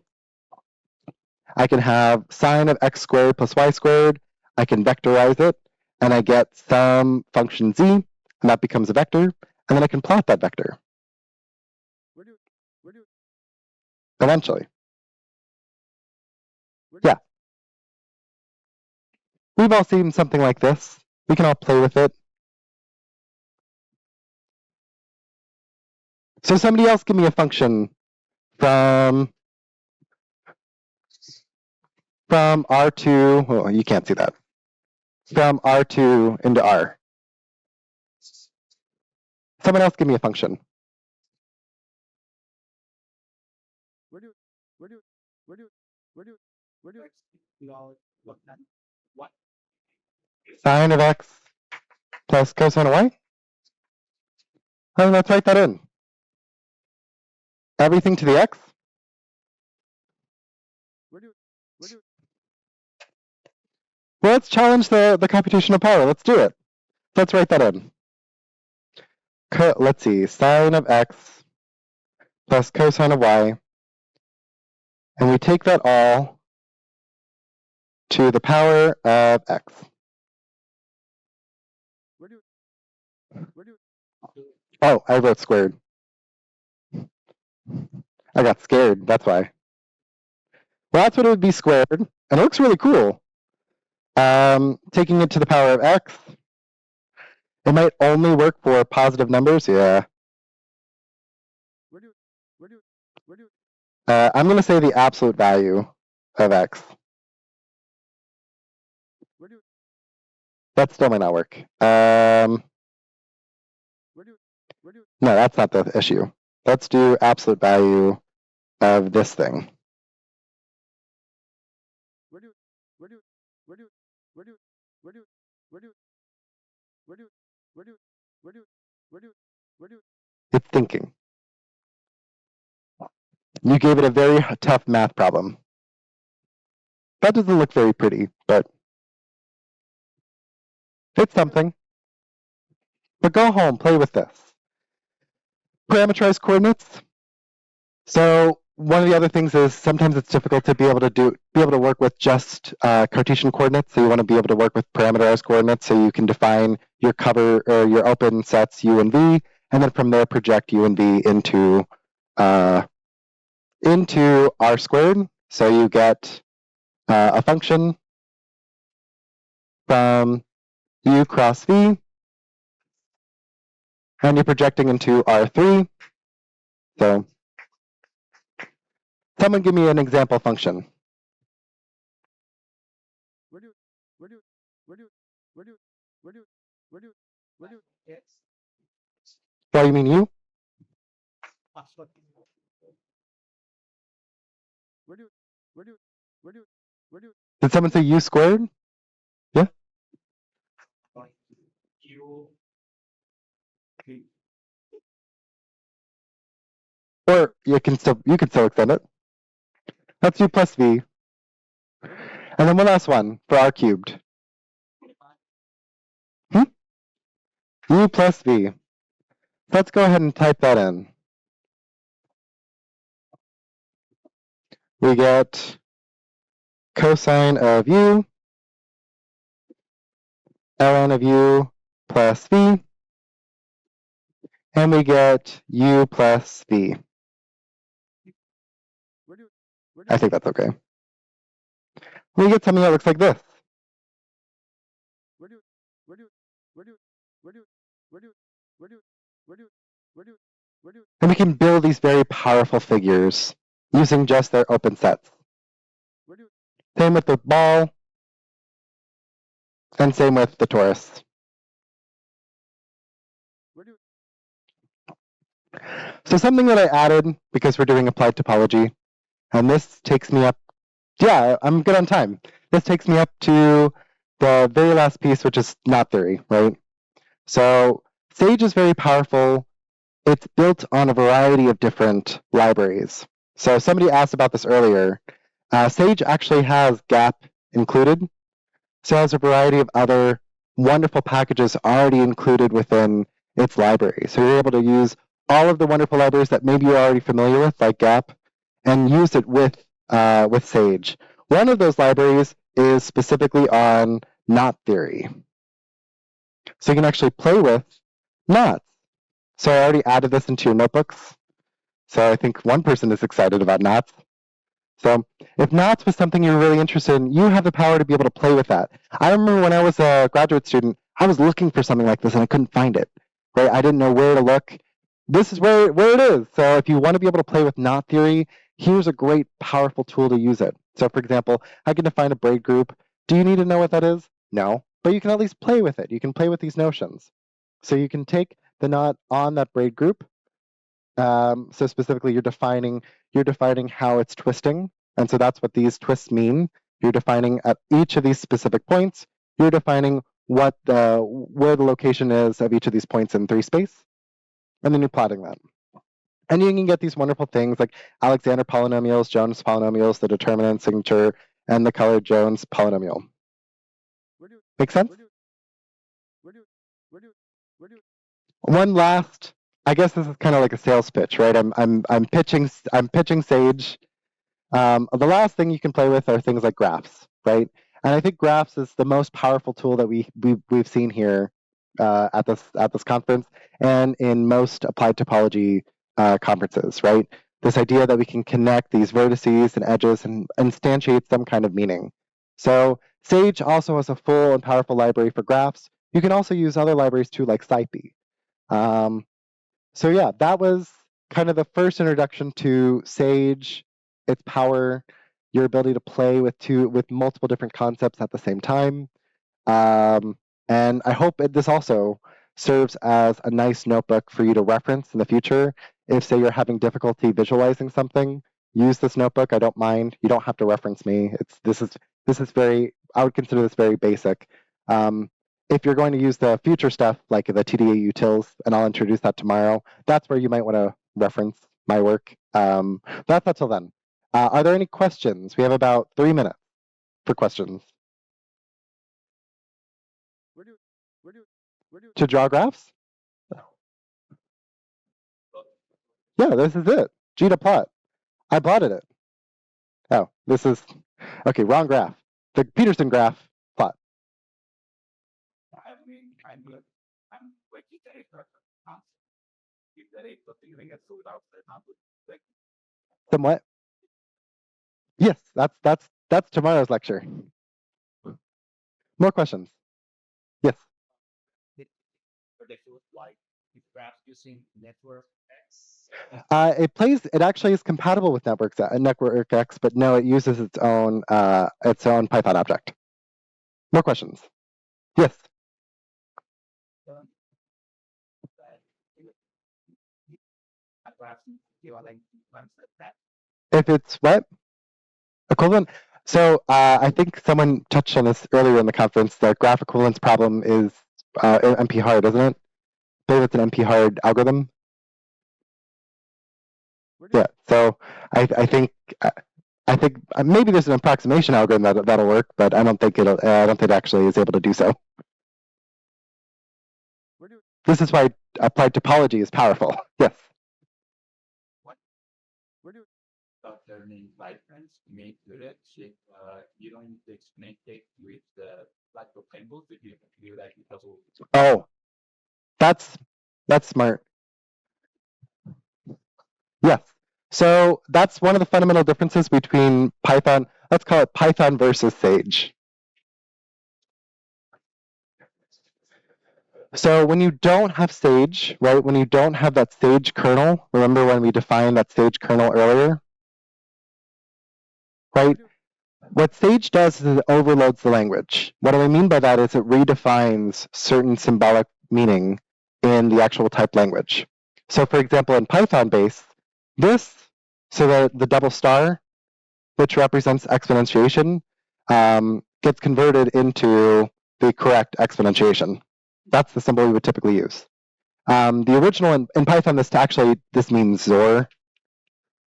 I can have sine of x squared plus y squared. I can vectorize it, and I get some function z, and that becomes a vector, and then I can plot that vector. Eventually. Yeah. We've all seen something like this. We can all play with it. So somebody else give me a function from R2, oh, you can't see that, from R2 into R. Someone else give me a function. Sine of x plus cosine of y? Oh, let's write that in. Everything to the x? Well, let's challenge the computational power. Let's do it. Let's write that in. Let's see, sine of x plus cosine of y. And we take that all to the power of x. Oh, I wrote squared. I got scared, that's why. Well, that's what it would be squared, and it looks really cool. Taking it to the power of x, It might only work for positive numbers. Yeah. I'm going to say the absolute value of x. That still might not work. No, that's not the issue. Let's do absolute value of this thing. It's thinking. You gave it a very tough math problem. That doesn't look very pretty, but it's something. But go home, play with this. Parameterized coordinates. So one of the other things is sometimes it's difficult to be able to work with just Cartesian coordinates. So you want to be able to work with parameterized coordinates, so you can define your cover or your open sets u and v, and then from there project u and v into r squared. So you get a function from u cross v, and you're projecting into R3. So someone give me an example function. Well, you mean u? Did someone say u squared? Yeah. Or you can still extend it. That's u plus v. And then one last one for r cubed. U plus v. Let's go ahead and type that in. We get cosine of u, ln of u plus v, and we get u plus v. I think that's okay. We get something that looks like this. And we can build these very powerful figures using just their open sets. Same with the ball, and same with the torus. So something that I added, because we're doing applied topology, and this takes me up, yeah, I'm good on time. This takes me up to the very last piece, which is knot theory, right? So Sage is very powerful. It's built on a variety of different libraries. So somebody asked about this earlier. Sage actually has GAP included. So it has a variety of other wonderful packages already included within its library. So you're able to use all of the wonderful libraries that maybe you're already familiar with, like GAP, and use it with Sage. One of those libraries is specifically on knot theory. So you can actually play with knots. So I already added this into your notebooks. So I think one person is excited about knots. So if knots was something you're really interested in, you have the power to be able to play with that. I remember when I was a graduate student, I was looking for something like this and I couldn't find it. Right? I didn't know where to look. This is where it is. So if you want to be able to play with knot theory, here's a great, powerful tool to use it. So for example, I can define a braid group. Do you need to know what that is? No. But you can at least play with it. You can play with these notions. So you can take the knot on that braid group. So specifically, you're defining how it's twisting. And so that's what these twists mean. You're defining at each of these specific points, you're defining where the location is of each of these points in 3 space. And then you're plotting that. And you can get these wonderful things like Alexander polynomials, Jones polynomials, the determinant signature, and the colored Jones polynomial. Make sense? One last, I guess this is kind of like a sales pitch, right? I'm pitching Sage. The last thing you can play with are things like graphs, right? And I think graphs is the most powerful tool that we've seen here at this conference and in most applied topology conferences, right? This idea that we can connect these vertices and edges and instantiate some kind of meaning. So Sage also has a full and powerful library for graphs. You can also use other libraries too, like SciPy. So yeah, that was kind of the first introduction to Sage, its power, your ability to play with multiple different concepts at the same time. And I hope this also serves as a nice notebook for you to reference in the future. If, say, you're having difficulty visualizing something, use this notebook. I don't mind. You don't have to reference me. This is very, I would consider this very basic. If you're going to use the future stuff, like the TDA utils, and I'll introduce that tomorrow, that's where you might want to reference my work. That's not till then. Are there any questions? We have about 3 minutes for questions. To draw graphs? Yeah, this is it. G to plot. I plotted it. Oh, this is, okay, wrong graph. The Peterson graph, plot. Somewhat. Yes, that's tomorrow's lecture. More questions? Yes. It actually is compatible with Network X, but no, it uses its own Python object. More questions? Yes. If it's what? Equivalent? So I think someone touched on this earlier in the conference. The graph equivalence problem is NP hard, isn't it? I believe it's an NP hard algorithm. Yeah. So I think maybe there's an approximation algorithm that'll work, but I don't think it actually is able to do so. This is why applied topology is powerful. Yes. Oh, that's smart. Yes. So that's one of the fundamental differences between Python. Let's call it Python versus Sage. So when you don't have Sage, right, when you don't have that Sage kernel, remember when we defined that Sage kernel earlier? Right? What Sage does is it overloads the language. What do I mean by that is it redefines certain symbolic meaning in the actual typed language. So for example, in Python base, so the double star, which represents exponentiation, gets converted into the correct exponentiation. That's the symbol we would typically use. The original in Python, this means XOR,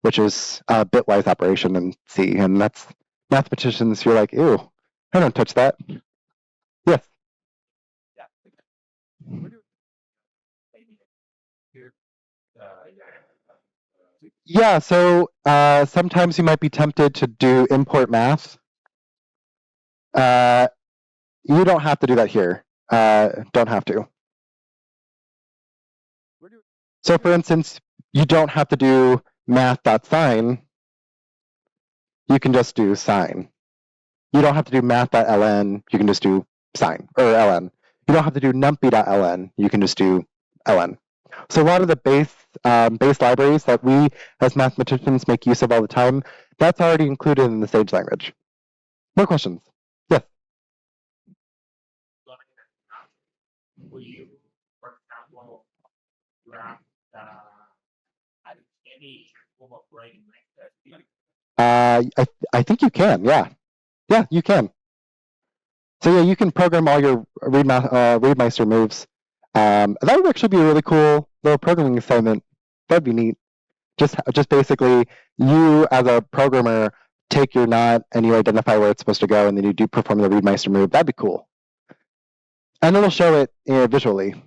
which is a bitwise operation in C, and that's mathematicians. You're like, ew, I don't touch that. Yes. Yeah, so sometimes you might be tempted to do import math. You don't have to do that here. Don't have to. So for instance, you don't have to do math.sine. You can just do sine. You don't have to do math.ln. You can just do sine, or ln. You don't have to do numpy.ln. You can just do ln. So a lot of the base libraries that we as mathematicians make use of all the time, that's already included in the Sage language. More questions? Yes. I think you can, yeah. Yeah, you can. So yeah, you can program all your Readmeister moves. That would actually be a really cool little programming assignment. That'd be neat. Just basically, you as a programmer take your knot and you identify where it's supposed to go, and then you do perform the Readmeister move. That'd be cool. And it'll show it visually,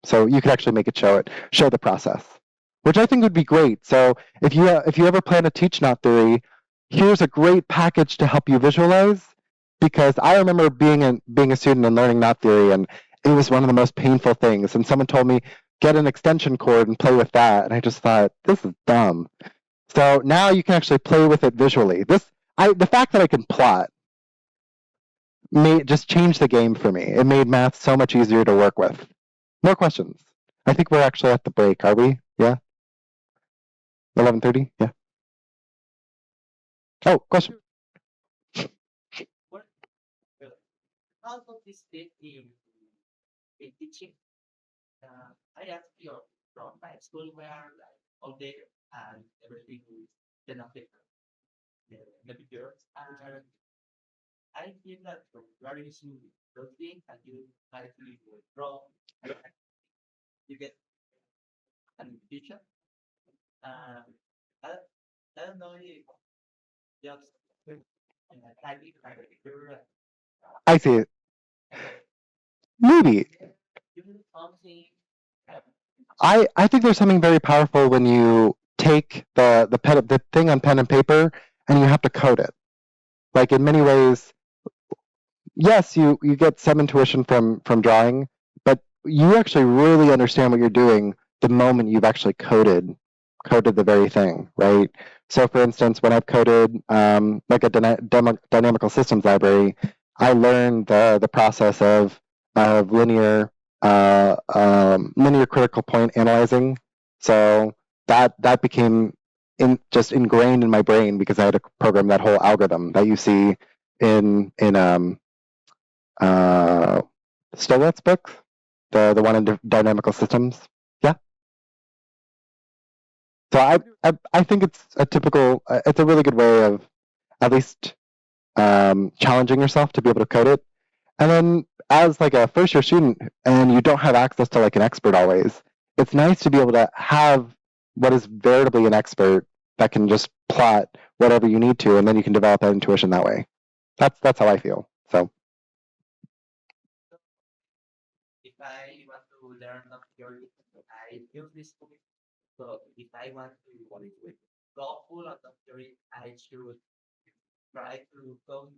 so you could actually make it show the process, which I think would be great. So if you ever plan to teach knot theory, here's a great package to help you visualize. Because I remember being a student and learning knot theory, and it was one of the most painful things. And someone told me, get an extension cord and play with that. And I just thought, this is dumb. So now you can actually play with it visually. The fact that I can plot just changed the game for me. It made math so much easier to work with. More questions? I think we're actually at the break, are we? Yeah? 11:30? Yeah. Oh, question. How does this fit in teaching? I asked you from my school where like all day and everything is genetic, the pictures, and I feel that you are using those things and you actually draw, you get an intuition. I, I don't know if just typing like a picture, I see it. Maybe. you do something. I think there's something very powerful when you take the thing on pen and paper and you have to code it. Like in many ways, yes, you get some intuition from drawing, but you actually really understand what you're doing the moment you've actually coded the very thing, right? So for instance, when I've coded like a dynamical systems library, I learned the process of linear linear critical point analyzing. So that became just ingrained in my brain because I had to program that whole algorithm that you see in Stolett's book, the one in dynamical systems. Yeah. So I think it's a typical. It's a really good way of at least challenging yourself to be able to code it. And then as like a first year student, and you don't have access to like an expert always, it's nice to be able to have what is veritably an expert that can just plot whatever you need to, and then you can develop that intuition that way. That's how I feel. So. If I want to learn a theory, I use this book. So if I want to go full on the theory, I should try to go.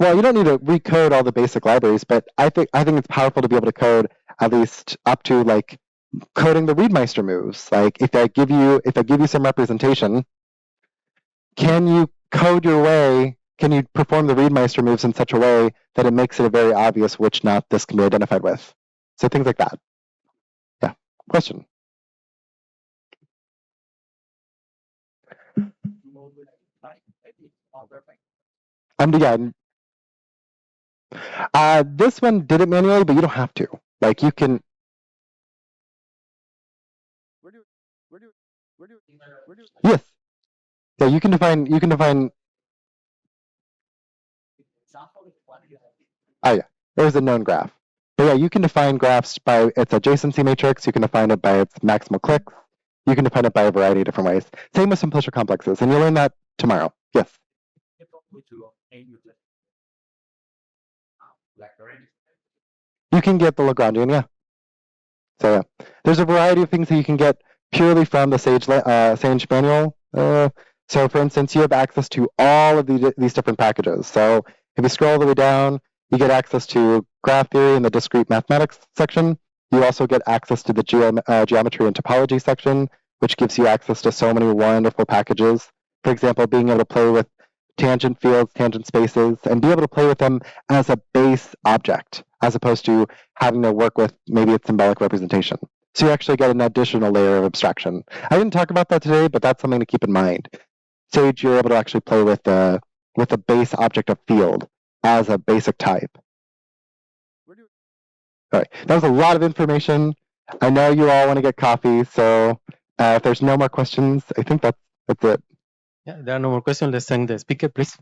Well, you don't need to recode all the basic libraries, but I think it's powerful to be able to code at least up to like coding the Readmeister moves. Like if I give you some representation, can you code your way? Can you perform the Readmeister moves in such a way that it makes it very obvious which knot this can be identified with? So things like that. Yeah. Question. This one did it manually, but you don't have to. Like you can. Yes. Yeah, you can define. Oh yeah, there's a known graph. But yeah, you can define graphs by its adjacency matrix. You can define it by its maximal clicks. You can define it by a variety of different ways. Same with simplistic complexes, and you'll learn that tomorrow. Yes. You can get the Lagrangian, yeah. So yeah, there's a variety of things that you can get purely from the Sage manual. So for instance, you have access to all of these different packages. So if you scroll all the way down, you get access to graph theory in the discrete mathematics section. You also get access to the geometry and topology section, which gives you access to so many wonderful packages. For example, being able to play with tangent fields, tangent spaces, and be able to play with them as a base object, as opposed to having to work with maybe its symbolic representation. So you actually get an additional layer of abstraction. I didn't talk about that today, but that's something to keep in mind. Sage, you're able to actually play with the base object of field as a basic type. All right, that was a lot of information. I know you all want to get coffee, so if there's no more questions, I think that's it. Yeah, there are no more questions. Let's thank the speaker, please.